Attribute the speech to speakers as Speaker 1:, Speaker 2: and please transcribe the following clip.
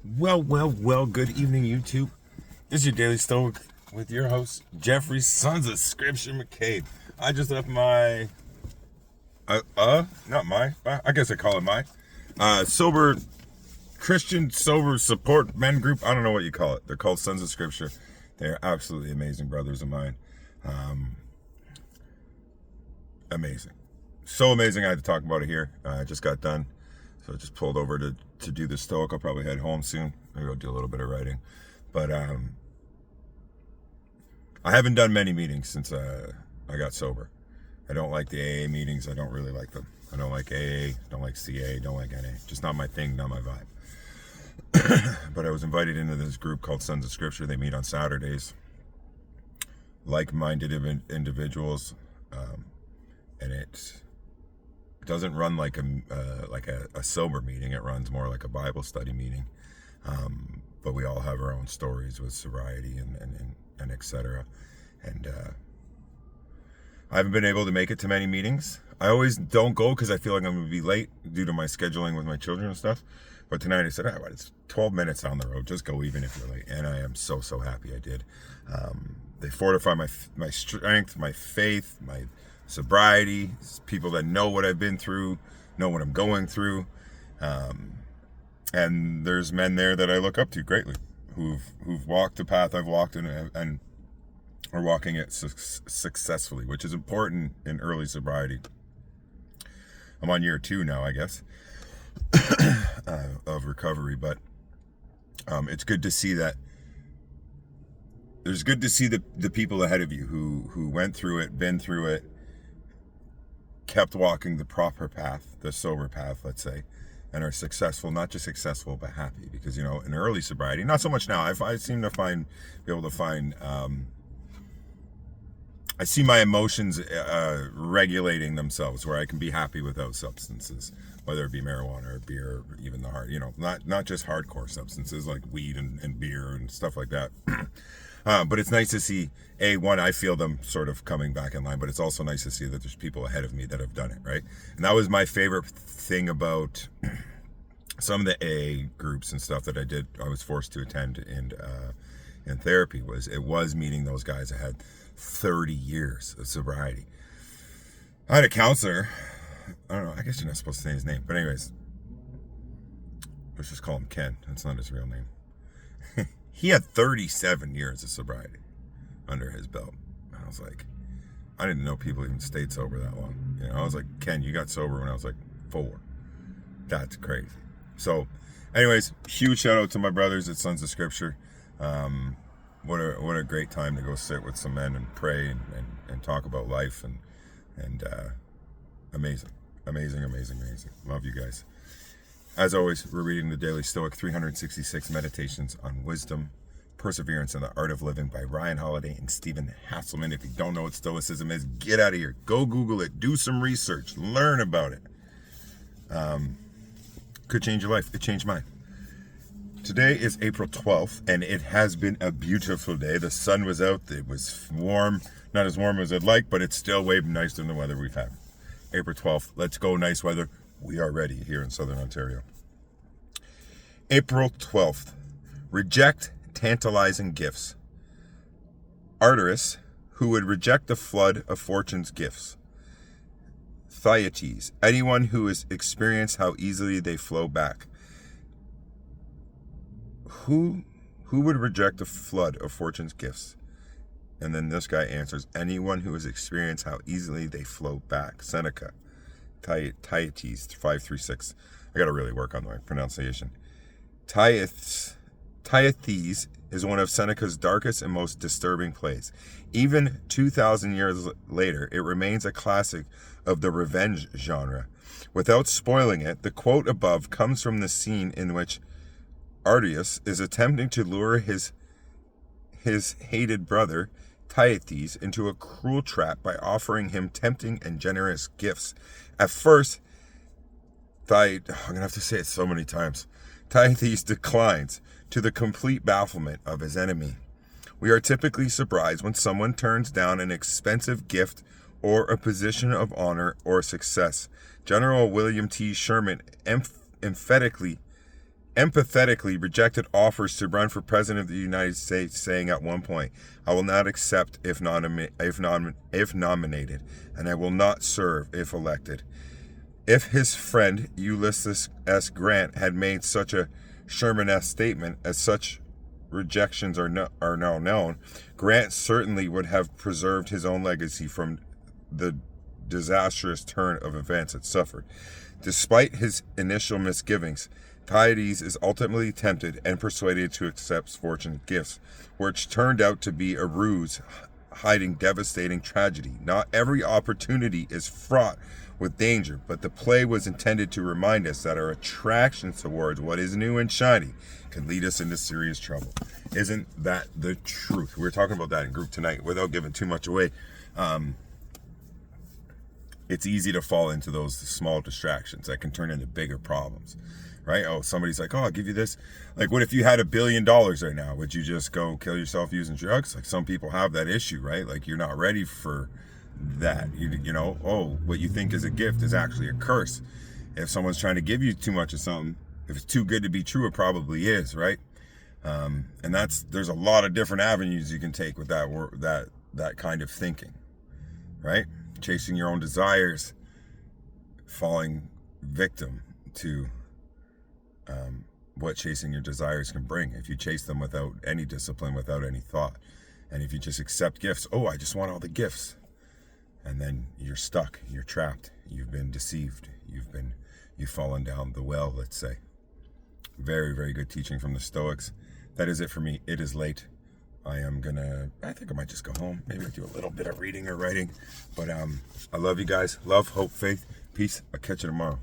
Speaker 1: Well, good evening, YouTube. This is your Daily Stoic with your host, Jeffrey, Sons of Scripture McCabe. I just left my, not my, I guess I call it my, sober, Christian sober support men group. I don't know what you call it. They're called Sons of Scripture. They're absolutely amazing brothers of mine. Amazing. So amazing I had to talk about it here. I just got done. So I just pulled over to do the Stoic. I'll probably head home soon. Maybe I'll do a little bit of writing. But I haven't done many meetings since I got sober. I don't like the AA meetings. I don't really like them. I don't like AA, don't like CA, don't like NA. Just not my thing, not my vibe. But I was invited into this group called Sons of Scripture. They meet on Saturdays. Like-minded individuals. And it doesn't run like a sober meeting. It runs more like a Bible study meeting. But we all have our own stories with sobriety and etc. And I haven't been able to make it to many meetings. I always don't go because I feel like I'm going to be late due to my scheduling with my children and stuff. But tonight I said, it's 12 minutes down the road. Just go even if you're late. And I am so happy I did. They fortify my strength, my faith, my sobriety. People that know what I've been through, know what I'm going through. And there's men there that I look up to greatly, who've walked the path I've walked and are walking it successfully, which is important in early sobriety. I'm on year 2 now, I guess, of recovery, but it's good to see that. It's good to see the people ahead of you who went through it, been through it, kept walking the proper path, the sober path, let's say, and are successful, not just successful, but happy. Because, in early sobriety, not so much now, I seem to be able to find, I see my emotions regulating themselves, where I can be happy without substances, whether it be marijuana or beer, or even the hard, not just hardcore substances like weed and beer and stuff like that. But it's nice to see, I feel them sort of coming back in line, but it's also nice to see that there's people ahead of me that have done it, right? And that was my favorite thing about some of the AA groups and stuff that I was forced to attend in therapy, was meeting those guys that had 30 years of sobriety. I had a counselor, I don't know, I guess you're not supposed to say his name, but anyways, let's just call him Ken. That's not his real name. He had 37 years of sobriety under his belt. And I was like, I didn't know people even stayed sober that long. I was like, Ken, you got sober when I was like 4. That's crazy. So, anyways, huge shout out to my brothers at Sons of Scripture. What a great time to go sit with some men and pray and talk about life and amazing. Love you guys. As always, we're reading the Daily Stoic, 366 Meditations on Wisdom, Perseverance, and the Art of Living by Ryan Holiday and Stephen Hasselman. If you don't know what Stoicism is, get out of here. Go Google it. Do some research. Learn about it. Could change your life. It changed mine. Today is April 12th, and it has been a beautiful day. The sun was out. It was warm. Not as warm as I'd like, but it's still way nicer than the weather we've had. April 12th. Let's go. Nice weather. We are ready here in Southern Ontario. April 12th. Reject tantalizing gifts. Arterus, who would reject the flood of fortune's gifts. Thyates, anyone who has experienced how easily they flow back. Who would reject the flood of fortune's gifts? And then this guy answers, anyone who has experienced how easily they flow back. Seneca. Thyates, 536. I got to really work on my pronunciation. Thyates is one of Seneca's darkest and most disturbing plays. Even 2,000 years later, it remains a classic of the revenge genre. Without spoiling it, the quote above comes from the scene in which Arterus is attempting to lure his hated brother, Thyates, into a cruel trap by offering him tempting and generous gifts. At first, I'm going to have to say it so many times, Thyates declines, to the complete bafflement of his enemy. We are typically surprised when someone turns down an expensive gift or a position of honor or success. General William T. Sherman emphatically empathetically rejected offers to run for president of the United States, saying at one point, "I will not accept if nominated, and I will not serve if elected." If his friend Ulysses S. Grant had made such a Sherman-esque statement, as such rejections are now known, Grant certainly would have preserved his own legacy from the disastrous turn of events it suffered. Despite his initial misgivings, Pieties is ultimately tempted and persuaded to accept fortunate gifts, which turned out to be a ruse hiding devastating tragedy. Not every opportunity is fraught with danger, but the play was intended to remind us that our attraction towards what is new and shiny can lead us into serious trouble. Isn't that the truth? We were talking about that in group tonight without giving too much away. It's easy to fall into those small distractions that can turn into bigger problems, right? Oh, somebody's like, "Oh, I'll give you this." Like, what if you had $1 billion right now? Would you just go kill yourself using drugs? Like, some people have that issue, right? Like, you're not ready for that. You know, oh, what you think is a gift is actually a curse. If someone's trying to give you too much of something, if it's too good to be true, it probably is, right? And there's a lot of different avenues you can take with that kind of thinking, right? Chasing your own desires, falling victim to what chasing your desires can bring if you chase them without any discipline, without any thought. And if you just accept gifts, oh, I just want all the gifts, and then you're stuck, you're trapped, you've been deceived, you've fallen down the well, let's say. Very, very good teaching from the Stoics. That is it for me. It is late. I think I might just go home. Maybe do a little bit of reading or writing. But I love you guys. Love, hope, faith, peace. I'll catch you tomorrow.